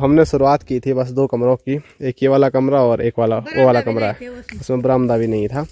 हमने शुरुआत की थी बस 2 कमरों की, एक ये वाला कमरा और एक वाला वो वाला कमरा है, उसमें बरामदा भी नहीं था।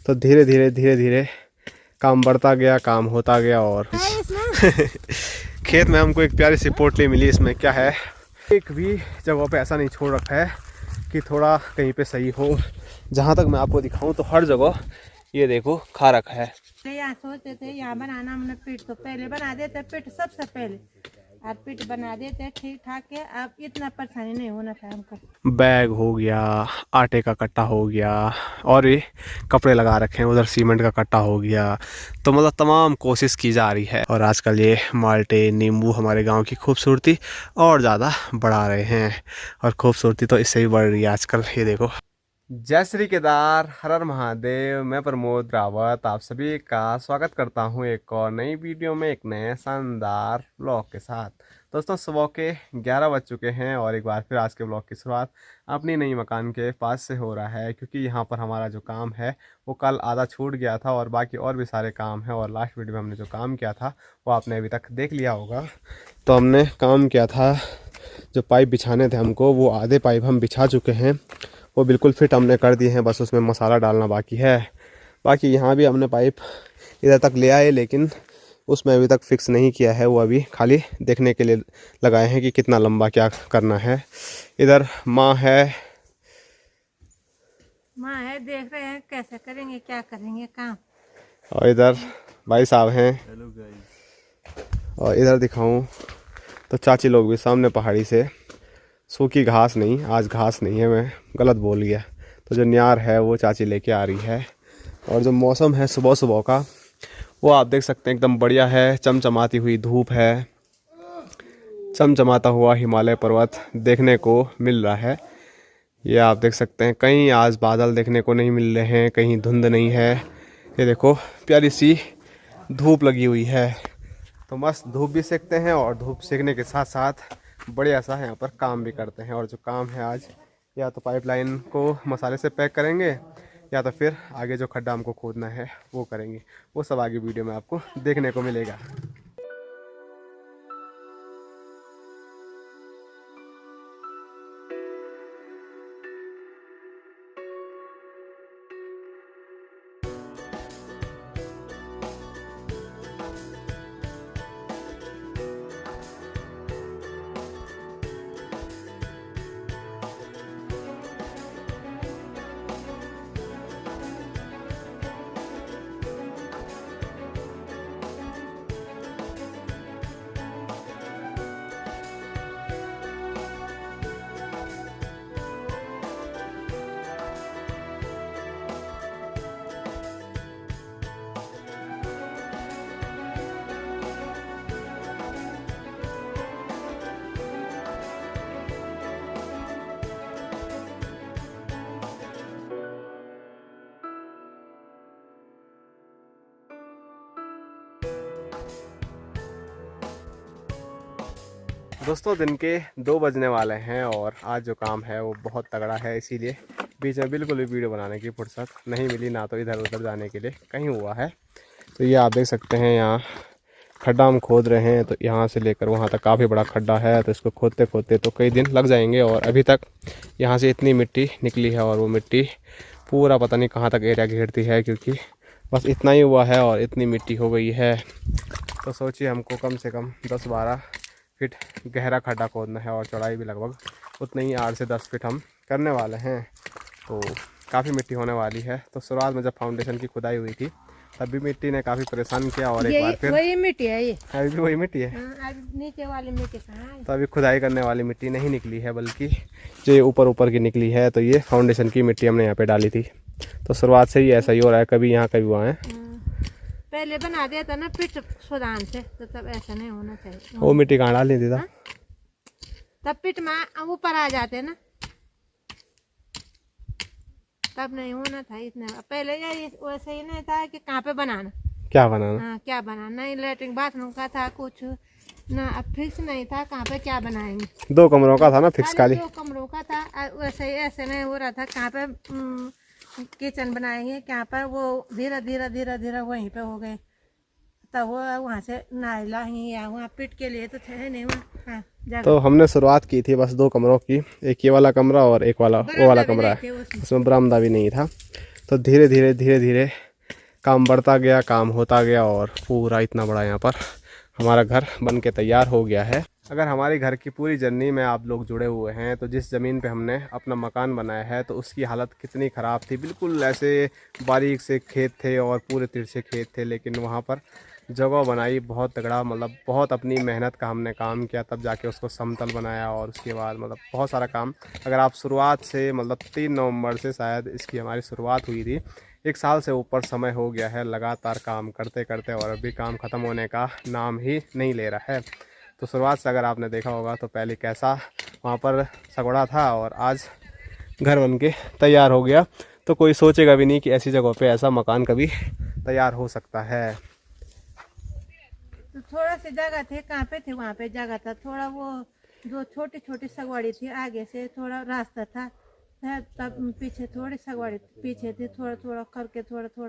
तो धीरे धीरे काम बढ़ता गया, काम होता गया और खेत में हमको एक प्यारी सी पोटली मिली। इसमें क्या है, एक भी जगह पे ऐसा नहीं छोड़ रखा है कि थोड़ा कहीं पे सही हो। जहाँ तक मैं आपको दिखाऊं तो हर जगह ये देखो खा रखा है। यहाँ सोचते थे यहाँ बनाना, हमने पीठ तो पहले बना देते, पीठ सबसे पहले और पीठ बना देते ठीक ठाक के। अब इतना परेशानी नहीं होना था हमको। बैग हो गया, आटे का कट्टा हो गया और ये कपड़े लगा रखे हैं, उधर सीमेंट का कट्टा हो गया। तो मतलब तमाम कोशिश की जा रही है और आजकल ये माल्टे नींबू हमारे गांव की खूबसूरती और ज़्यादा बढ़ा रहे हैं और खूबसूरती तो इससे भी बढ़ रही है आजकल। ये देखो। जय श्री केदार, हर हर महादेव। मैं प्रमोद रावत आप सभी का स्वागत करता हूं एक और नई वीडियो में, एक नए शानदार ब्लॉग के साथ। दोस्तों सुबह के 11 बज चुके हैं और एक बार फिर आज के ब्लॉग की शुरुआत अपनी नई मकान के पास से हो रहा है, क्योंकि यहाँ पर हमारा जो काम है वो कल आधा छूट गया था और बाकी और भी सारे काम हैं। और लास्ट वीडियो में हमने जो काम किया था वो आपने अभी तक देख लिया होगा। तो हमने काम किया था, जो पाइप बिछाने थे हमको वो आधे पाइप हम बिछा चुके हैं, वो बिल्कुल फिट हमने कर दिए हैं, बस उसमें मसाला डालना बाकी है। बाकी यहाँ भी हमने पाइप इधर तक ले आए, लेकिन उसमें अभी तक फिक्स नहीं किया है, वो अभी खाली देखने के लिए लगाए हैं कि कितना लंबा क्या करना है। इधर माँ है देख रहे हैं कैसे करेंगे, क्या करेंगे काम। और इधर भाई साहब हैं। Hello guys. और इधर दिखाऊं तो चाची लोग भी सामने पहाड़ी से, सूखी घास नहीं, आज घास नहीं है, मैं गलत बोल गया। तो जो न्यार है वो चाची लेके आ रही है। और जो मौसम है सुबह सुबह का वो आप देख सकते हैं एकदम बढ़िया है, चमचमाती हुई धूप है, चमचमाता हुआ हिमालय पर्वत देखने को मिल रहा है। ये आप देख सकते हैं, कहीं आज बादल देखने को नहीं मिल रहे हैं, कहीं धुंध नहीं है। ये देखो प्यारी सी धूप लगी हुई है, तो मस्त धूप भी सेकते हैं और धूप सेकने के साथ साथ बढ़िया सा यहाँ पर काम भी करते हैं। और जो काम है आज, या तो पाइपलाइन को मसाले से पैक करेंगे या तो फिर आगे जो खड्डा हमको खोदना है वो करेंगे। वो सब आगे वीडियो में आपको देखने को मिलेगा। दोस्तों दिन के 2 बजने वाले हैं और आज जो काम है वो बहुत तगड़ा है, इसीलिए बीच में बिल्कुल भी वीडियो बनाने की फुर्सत नहीं मिली, ना तो इधर उधर जाने के लिए कहीं हुआ है। तो ये आप देख सकते हैं, यहाँ खड्डा हम खोद रहे हैं, तो यहाँ से लेकर वहाँ तक काफ़ी बड़ा खड्डा है। तो इसको खोदते खोदते तो कई दिन लग जाएंगे और अभी तक यहाँ से इतनी मिट्टी निकली है और वो मिट्टी पूरा पता नहीं कहाँ तक एरिया घेरती है, क्योंकि बस इतना ही हुआ है और इतनी मिट्टी हो गई है। तो सोचिए हमको कम से कम 10-12 फीट गहरा खड्डा खोदना है और चौड़ाई भी लगभग उतने ही 8 से 10 फीट हम करने वाले हैं। तो काफ़ी मिट्टी होने वाली है। तो शुरुआत में जब फाउंडेशन की खुदाई हुई थी तब भी मिट्टी ने काफ़ी परेशान किया और एक बार फिर वही मिट्टी है, ये अभी भी वही मिट्टी है। अभी नीचे वाली मिट्टी कहाँ है? तो अभी खुदाई करने वाली मिट्टी नहीं निकली है, बल्कि जो ये ऊपर ऊपर की निकली है। तो ये फाउंडेशन की मिट्टी हमने यहाँ पे डाली थी। तो शुरुआत से ही ऐसा ही हो रहा है, कभी यहाँ कभी वहाँ है। पहले बना दिया था ना पिट सुदान से, तो तब ऐसा नहीं होना चाहिए। वो मिट्टी कहाँ डाल दी था? तब पिट में ऊपर आ जाते ना, तब नहीं होना था इतना। पहले ये वैसे ही नहीं था कि कहाँ पे बनाना, क्या बनाना। हाँ क्या बनाना, नहीं लेटरिन बाथरूम का था कुछ ना, अब फिक्स नहीं था कहाँ पे क्या बनाएंगे। 2 कमरों का था ना फिक्स, खाली 2 कमरों का था। वैसे ही ऐसे नहीं हो रहा था कहाँ पे किचन बनाएंगे, कहाँ पर वो धीरे धीरे धीरे धीरे वहीं पे हो गए। तब वो वहाँ से नाइला ही या वहाँ पिट के लिए तो थे नहीं, वहाँ हाँ, जगह तो हमने शुरुआत की थी बस 2 कमरों की, एक ये वाला कमरा और एक वाला वो वाला कमरा है, उसमें बरामदा भी नहीं था। तो धीरे धीरे काम बढ़ता गया, काम होता गया और पूरा इतना बड़ा यहाँ पर हमारा घर बन के तैयार हो गया है। अगर हमारी घर की पूरी जर्नी में आप लोग जुड़े हुए हैं तो जिस ज़मीन पे हमने अपना मकान बनाया है तो उसकी हालत कितनी ख़राब थी, बिल्कुल ऐसे बारीक से खेत थे और पूरे तिरछे खेत थे, लेकिन वहाँ पर जगह बनाई बहुत तगड़ा, मतलब बहुत अपनी मेहनत का हमने काम किया, तब जाके उसको समतल बनाया और उसके बाद मतलब बहुत सारा काम। अगर आप शुरुआत से मतलब 3 नवंबर से शायद इसकी हमारी शुरुआत हुई थी, 1 साल से ऊपर समय हो गया है लगातार काम करते करते और अभी काम ख़त्म होने का नाम ही नहीं ले रहा है। तो शुरुआत से अगर आपने देखा होगा तो पहले कैसा वहाँ पर सगड़ा था और आज घर बन के तैयार हो गया। तो कोई सोचेगा भी नहीं कि ऐसी जगह पे ऐसा मकान कभी तैयार हो सकता है। तो थोड़ा सी जगह थे, कहाँ पे थे वहाँ पे जगह था थोड़ा, वो 2 छोटी छोटी सगवाड़ी थी, आगे से थोड़ा रास्ता था, तब पीछे थोड़ी सगवाड़ी पीछे थी, थोड़ा थोड़ा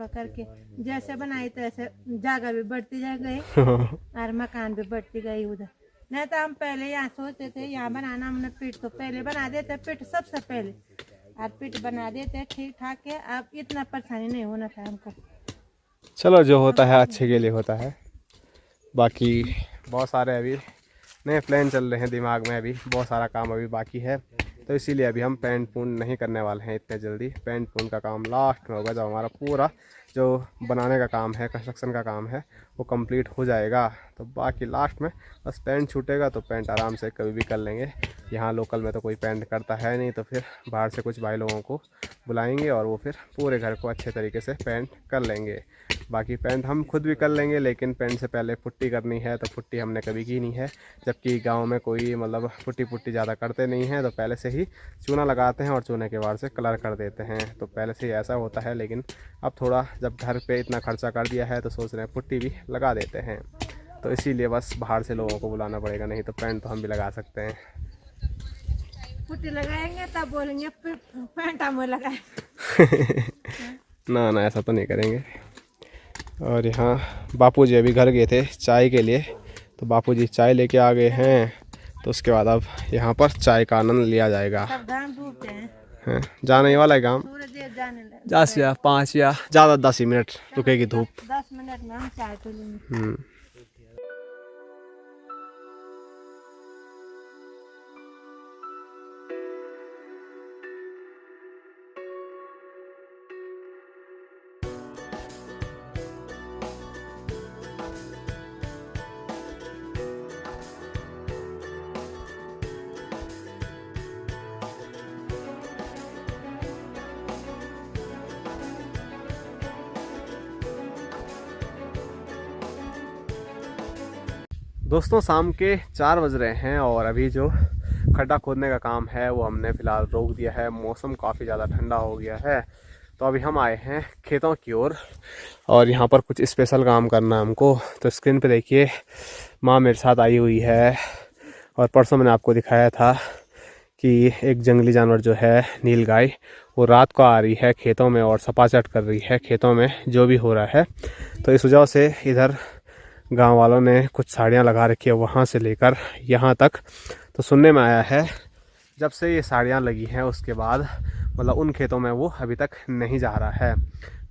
करके जैसे बनाई तैसे जगह भी बढ़ती जा गई और मकान भी बढ़ती गई उधर। नहीं तो हम पहले यहाँ सोचते थे यहाँ बनाना, हमने पीठ तो पहले बना देते, पीठ सबसे पहले और पीठ बना देते ठीक ठाक के, अब इतना परेशानी नहीं होना था हमको। चलो जो होता है अच्छे के लिए होता है, बाकी बहुत सारे अभी नए प्लान चल रहे हैं दिमाग में, अभी बहुत सारा काम अभी बाकी है। तो इसीलिए अभी हम पेंट पूर्ण नहीं करने वाले हैं इतने जल्दी। पेंट पूर्ण का काम लास्ट में होगा जब हमारा पूरा जो बनाने का काम है, कंस्ट्रक्शन का काम है, वो कंप्लीट हो जाएगा। तो बाकी लास्ट में बस पेंट छूटेगा तो पेंट आराम से कभी भी कर लेंगे। यहाँ लोकल में तो कोई पेंट करता है नहीं, तो फिर बाहर से कुछ भाई लोगों को बुलाएंगे और वो फिर पूरे घर को अच्छे तरीके से पेंट कर लेंगे। बाकी पेंट हम खुद भी कर लेंगे, लेकिन पेंट से पहले पुट्टी करनी है, तो पुट्टी हमने कभी की नहीं है। जबकि गांव में कोई मतलब पुट्टी ज़्यादा करते नहीं हैं, तो पहले से ही चूना लगाते हैं और चूने के बाद से कलर कर देते हैं। तो पहले से ही ऐसा होता है, लेकिन अब थोड़ा जब घर पे इतना खर्चा कर दिया है तो सोच रहे हैं पुट्टी भी लगा देते हैं। तो इसीलिए बस बाहर से लोगों को बुलाना पड़ेगा, नहीं तो पेंट तो हम भी लगा सकते हैं। पुट्टी लगाएंगे तब बोलेंगे पेंट हम लगाए ना ऐसा तो नहीं करेंगे। और यहाँ बापूजी अभी घर गए थे चाय के लिए, तो बापूजी चाय लेके आ गए हैं। तो उसके बाद अब यहाँ पर चाय का आनंद लिया जाएगा। हैं जाने ही वाला है काम, जाने या 5 या ज़्यादा 10 ही मिनट रुकेगी धूप। 10 मिनट में हम चाय पी लेंगे। दोस्तों शाम के 4 बज रहे हैं और अभी जो खड्डा खोदने का काम है वो हमने फ़िलहाल रोक दिया है। मौसम काफ़ी ज़्यादा ठंडा हो गया है, तो अभी हम आए हैं खेतों की ओर और यहाँ पर कुछ स्पेशल काम करना है हमको। तो स्क्रीन पे देखिए माँ मेरे साथ आई हुई है, और परसों मैंने आपको दिखाया था कि एक जंगली जानवर जो है नील गाय, वो रात को आ रही है खेतों में और सपाचट कर रही है खेतों में जो भी हो रहा है। तो इस वजह से इधर गांव वालों ने कुछ साड़ियाँ लगा रखी है वहाँ से लेकर यहाँ तक। तो सुनने में आया है जब से ये साड़ियाँ लगी हैं उसके बाद मतलब उन खेतों में वो अभी तक नहीं जा रहा है।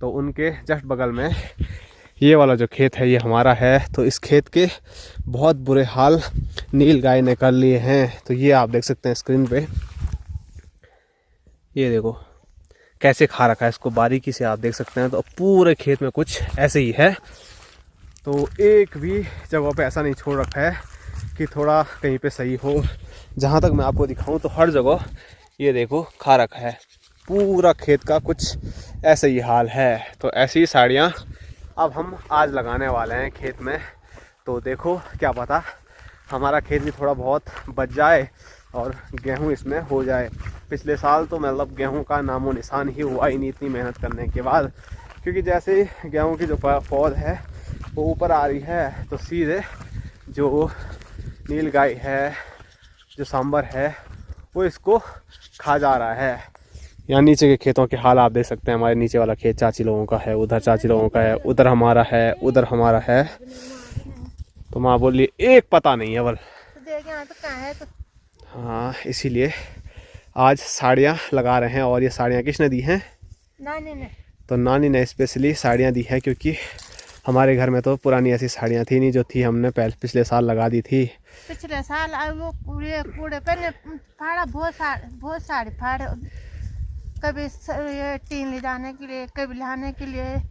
तो उनके जस्ट बगल में ये वाला जो खेत है ये हमारा है। तो इस खेत के बहुत बुरे हाल नील गाय ने कर लिए हैं। तो ये आप देख सकते हैं स्क्रीन पे, ये देखो कैसे खा रखा है इसको, बारीकी से आप देख सकते हैं। तो पूरे खेत में कुछ ऐसे ही है, तो एक भी जगह पे ऐसा नहीं छोड़ रखा है कि थोड़ा कहीं पे सही हो। जहाँ तक मैं आपको दिखाऊं तो हर जगह ये देखो खा रखा है, पूरा खेत का कुछ ऐसे ही हाल है। तो ऐसी ही साड़ियाँ अब हम आज लगाने वाले हैं खेत में। तो देखो क्या पता हमारा खेत भी थोड़ा बहुत बच जाए और गेहूं इसमें हो जाए। पिछले साल तो मतलब गेहूं का नामो निशान ही हुआ ही नहीं इतनी मेहनत करने के बाद, क्योंकि जैसे गेहूं की जो पौध है वो ऊपर आ रही है तो सीधे जो नील गाय है, जो सांबर है, वो इसको खा जा रहा है। यहाँ नीचे के खेतों के हाल आप देख सकते हैं। हमारे नीचे वाला खेत चाची लोगों का है, उधर चाची लोगों का है, उधर हमारा है, उधर हमारा है। तो माँ बोली एक पता नहीं है बल देख यहाँ तो कहाँ है तो। हाँ, इसीलिए आज साड़ियाँ लगा रहे हैं। और ये साड़ियाँ किसने दी हैं? नानी ने। तो नानी ने स्पेशली साड़ियाँ दी है, क्योंकि हमारे घर में तो पुरानी ऐसी साड़ियाँ थी नहीं, जो थी हमने पिछले साल लगा दी थी। पिछले साल अब वो कूड़े पे ने फाड़ा, बहुत साड़ी फाड़े, कभी ये टीन ले जाने के लिए, कभी लाने के लिए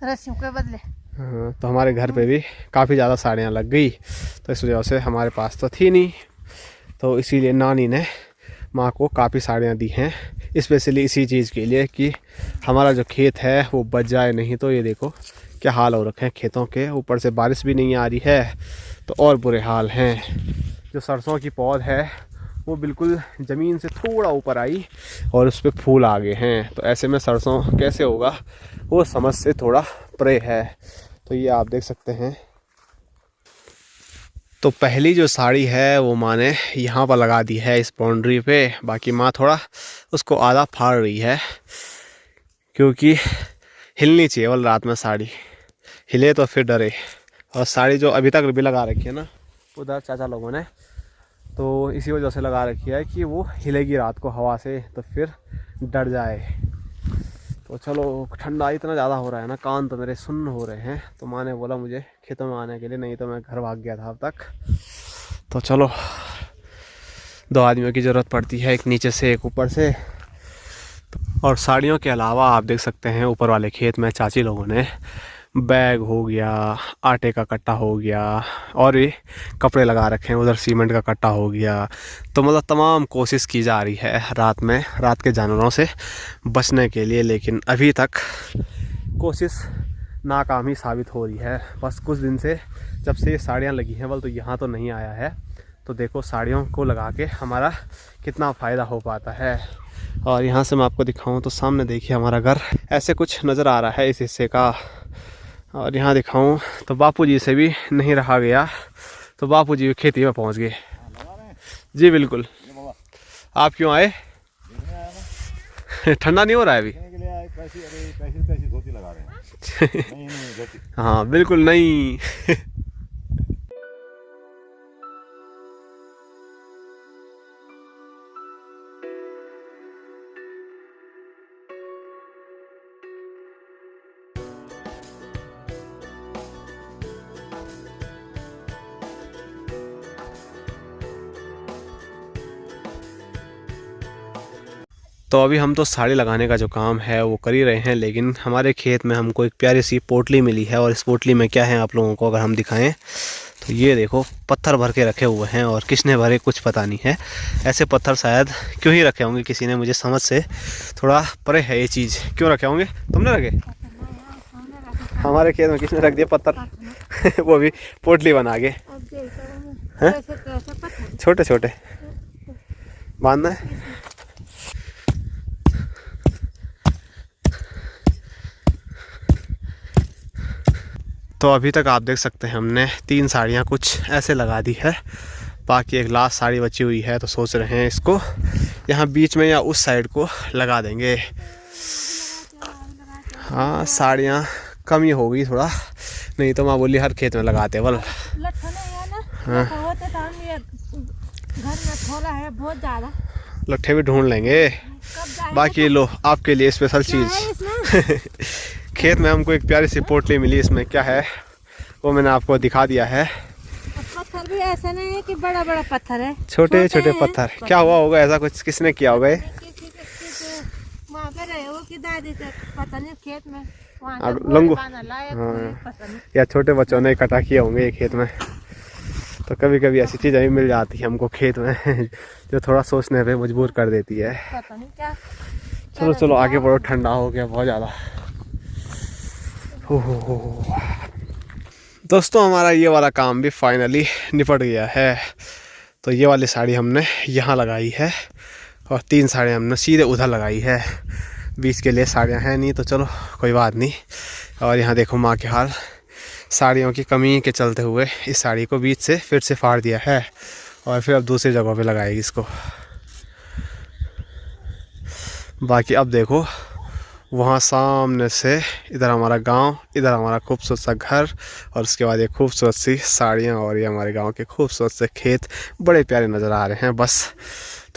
रस्सियों के बदले। हाँ, तो हमारे घर पे भी काफ़ी ज़्यादा साड़ियाँ लग गई, तो इस वजह से हमारे पास तो थी नहीं, तो इसीलिए नानी ने माँ को काफ़ी साड़ियाँ दी हैं, स्पेशली इसी चीज़ के लिए कि हमारा जो खेत है वो बच जाए। नहीं तो ये देखो क्या हाल हो रखे हैं खेतों के, ऊपर से बारिश भी नहीं आ रही है तो और बुरे हाल हैं। जो सरसों की पौध है वो बिल्कुल ज़मीन से थोड़ा ऊपर आई और उस पर फूल आ गए हैं, तो ऐसे में सरसों कैसे होगा वो समझ से थोड़ा परे है। तो ये आप देख सकते हैं। तो पहली जो साड़ी है वो माँ ने यहाँ पर लगा दी है इस बाउंड्री पे, बाकी माँ थोड़ा उसको आधा फाड़ रही है, क्योंकि हिलनी चाहिए वाल रात में साड़ी, हिले तो फिर डरे। और साड़ी जो अभी तक भी लगा रखी है ना उधर चाचा लोगों ने, तो इसी वजह से लगा रखी है कि वो हिलेगी रात को हवा से तो फिर डर जाए। तो चलो, ठंडा इतना ज़्यादा हो रहा है ना, कान तो मेरे सुन्न हो रहे हैं, तो माँ ने बोला मुझे खेतों में आने के लिए, नहीं तो मैं घर भाग गया था अब तक। तो चलो, 2 आदमियों की ज़रूरत पड़ती है, एक नीचे से एक ऊपर से। और साड़ियों के अलावा आप देख सकते हैं ऊपर वाले खेत में चाची लोगों ने बैग हो गया, आटे का कट्टा हो गया, और ये कपड़े लगा रखे हैं, उधर सीमेंट का कट्टा हो गया। तो मतलब तमाम कोशिश की जा रही है रात के जानवरों से बचने के लिए, लेकिन अभी तक कोशिश नाकाम ही साबित हो रही है। बस कुछ दिन से जब से ये साड़ियाँ लगी हैं तो यहाँ तो नहीं आया है, तो देखो साड़ियों को लगा के हमारा कितना फ़ायदा हो पाता है। और यहाँ से मैं आपको दिखाऊं तो सामने देखिए हमारा घर ऐसे कुछ नज़र आ रहा है इस हिस्से का। और यहाँ दिखाऊं तो बापूजी से भी नहीं रहा गया, तो बापूजी खेती में पहुँच गए। जी बिल्कुल। आप क्यों आए? ठंडा नहीं हो रहा है अभी? हाँ बिल्कुल नहीं। तो अभी हम तो साड़ी लगाने का जो काम है वो कर ही रहे हैं, लेकिन हमारे खेत में हमको एक प्यारी सी पोटली मिली है। और इस पोटली में क्या है आप लोगों को अगर हम दिखाएं तो ये देखो पत्थर भर के रखे हुए हैं, और किसने भरे कुछ पता नहीं है। ऐसे पत्थर शायद क्यों ही रखे होंगे किसी ने, मुझे समझ से थोड़ा परे है ये चीज़। क्यों रखे होंगे? तुमने रखे? हमारे खेत में किसने रख दिए पत्थर? वो भी पोटली बना के, छोटे छोटे बांधना है। तो अभी तक आप देख सकते हैं हमने 3 साड़ियाँ कुछ ऐसे लगा दी है, बाकी एक लास्ट साड़ी बची हुई है, तो सोच रहे हैं इसको यहाँ बीच में या उस साइड को लगा देंगे। हाँ, साड़ियाँ कम ही हो गई थोड़ा, नहीं तो माँ बोली हर खेत में लगाते बल। हाँ, लट्ठे भी ढूंढ लेंगे। बाकी लो आपके लिए स्पेशल चीज़। खेत में हमको एक प्यारी सी पोटली मिली, इसमें क्या है वो मैंने आपको दिखा दिया है। पत्थर भी ऐसा नहीं है कि बड़ा बड़ा पत्थर है, छोटे छोटे पत्थर। क्या हुआ होगा ऐसा कुछ, किसने किया होगा? वहाँ पे रहे हो कि दादी से पता नहीं खेत में लंगू, हाँ, या छोटे बच्चों ने इकट्ठा किए होंगे खेत में। तो कभी कभी ऐसी चीज़ें भी मिल जाती है हमको खेत में जो थोड़ा सोचने पे मजबूर कर देती है। पता नहीं क्या। चलो चलो आगे बढ़ो, ठंडा हो गया बहुत ज़्यादा। दोस्तों हमारा ये वाला काम भी फाइनली निपट गया है। तो ये वाली साड़ी हमने यहाँ लगाई है और 3 साड़ियाँ हमने सीधे उधर लगाई है। बीच के लिए साड़ियाँ हैं नहीं, तो चलो कोई बात नहीं। और यहाँ देखो माँ के हाल, साड़ियों की कमी के चलते हुए इस साड़ी को बीच से फिर से फाड़ दिया है और फिर अब दूसरी जगह पे लगाएगी इसको। बाकी अब देखो वहाँ सामने से इधर हमारा गांव, इधर हमारा खूबसूरत सा घर और उसके बाद ये खूबसूरत सी साड़ियाँ और ये हमारे गांव के खूबसूरत से खेत बड़े प्यारे नज़र आ रहे हैं। बस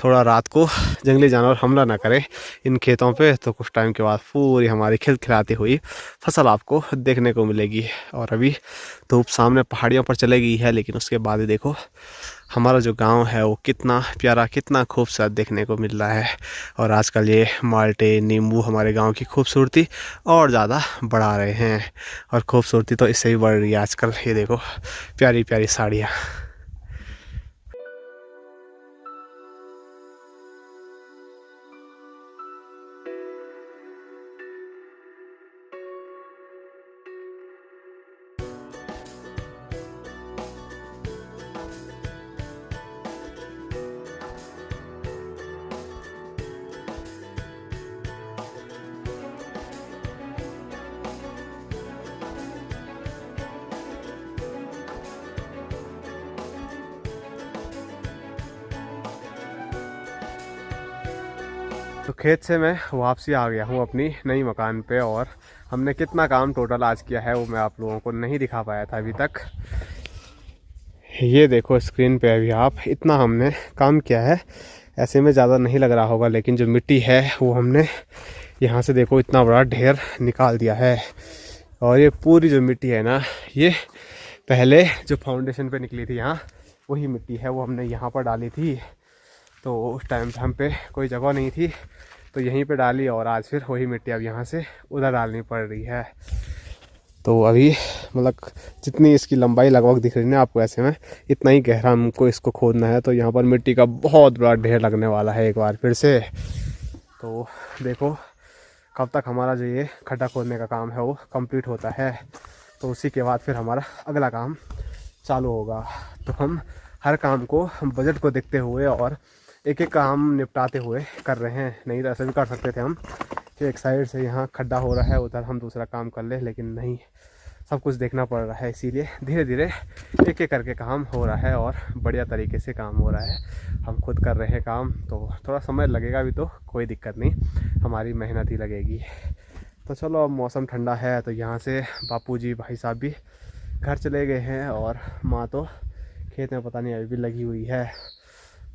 थोड़ा रात को जंगली जानवर हमला ना करें इन खेतों पे तो कुछ टाइम के बाद पूरी हमारी खिलखिलाती हुई फसल आपको देखने को मिलेगी। और अभी धूप सामने पहाड़ियों पर चले गई है, लेकिन उसके बाद ही देखो हमारा जो गांव है वो कितना प्यारा, कितना खूबसूरत देखने को मिल रहा है। और आजकल ये माल्टे, नींबू हमारे गांव की खूबसूरती और ज़्यादा बढ़ा रहे हैं। और खूबसूरती तो इससे ही बढ़ रही है आजकल। ये देखो प्यारी प्यारी साड़ियाँ। तो खेत से मैं वापसी आ गया हूँ अपनी नई मकान पे। और हमने कितना काम टोटल आज किया है वो मैं आप लोगों को नहीं दिखा पाया था अभी तक। ये देखो स्क्रीन पे अभी आप, इतना हमने काम किया है। ऐसे में ज़्यादा नहीं लग रहा होगा, लेकिन जो मिट्टी है वो हमने यहाँ से देखो इतना बड़ा ढेर निकाल दिया है। और ये पूरी जो मिट्टी है ना, ये पहले जो फाउंडेशन पे निकली थी यहाँ वही मिट्टी है, वो हमने यहाँ पर डाली थी। तो उस टाइम पे हम पे कोई जगह नहीं थी तो यहीं पे डाली, और आज फिर वही मिट्टी अब यहाँ से उधर डालनी पड़ रही है। तो अभी मतलब जितनी इसकी लंबाई लगभग दिख रही है ना आपको, ऐसे में इतना ही गहरा हमको इसको खोदना है। तो यहाँ पर मिट्टी का बहुत बड़ा ढेर लगने वाला है एक बार फिर से। तो देखो कब तक हमारा जो ये खड्डा खोदने का काम है वो कंप्लीट होता है, तो उसी के बाद फिर हमारा अगला काम चालू होगा। तो हम हर काम को, हम बजट को देखते हुए और एक एक काम निपटाते हुए कर रहे हैं। नहीं तो ऐसा भी कर सकते थे हम कि एक साइड से यहाँ खड्डा हो रहा है उधर हम दूसरा काम कर ले, लेकिन नहीं, सब कुछ देखना पड़ रहा है। इसीलिए धीरे धीरे एक एक करके काम हो रहा है और बढ़िया तरीके से काम हो रहा है। हम खुद कर रहे हैं काम, तो थोड़ा समय लगेगा भी तो कोई दिक्कत नहीं, हमारी मेहनत ही लगेगी। तो चलो अब मौसम ठंडा है तो यहाँ से बापूजी भाई साहब भी घर चले गए हैं और माँ तो खेत में पता नहीं अभी भी लगी हुई है।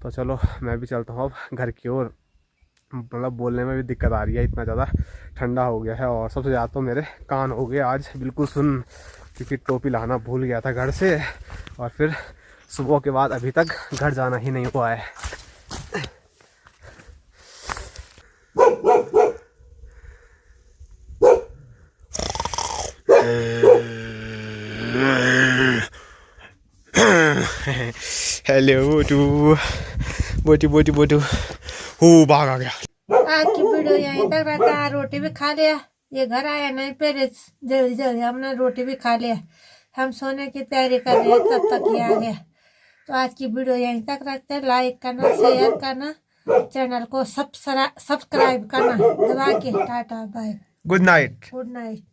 तो चलो मैं भी चलता हूँ अब घर की ओर। मतलब बोलने में भी दिक्कत आ रही है, इतना ज़्यादा ठंडा हो गया है। और सबसे ज़्यादा तो मेरे कान हो गए आज बिल्कुल सुन, क्योंकि टोपी लाना भूल गया था घर से, और फिर सुबह के बाद अभी तक घर जाना ही नहीं हुआ है। हेलो बोटू, बोटू बोटू बोटू, हो भाग आ गया। आज की वीडियो यहीं तक रहता है। रोटी भी खा लिया, ये घर आया नहीं, फिर जल्दी जल्दी हमने रोटी भी खा लिया। हम सोने की तैयारी कर रहे हैं, तब तक ये आ गया। तो आज की वीडियो यहीं तक रखते हैं। लाइक करना, शेयर करना, चैनल को सब्सक्राइब करना दबा के। Tata bye, good night. Good night.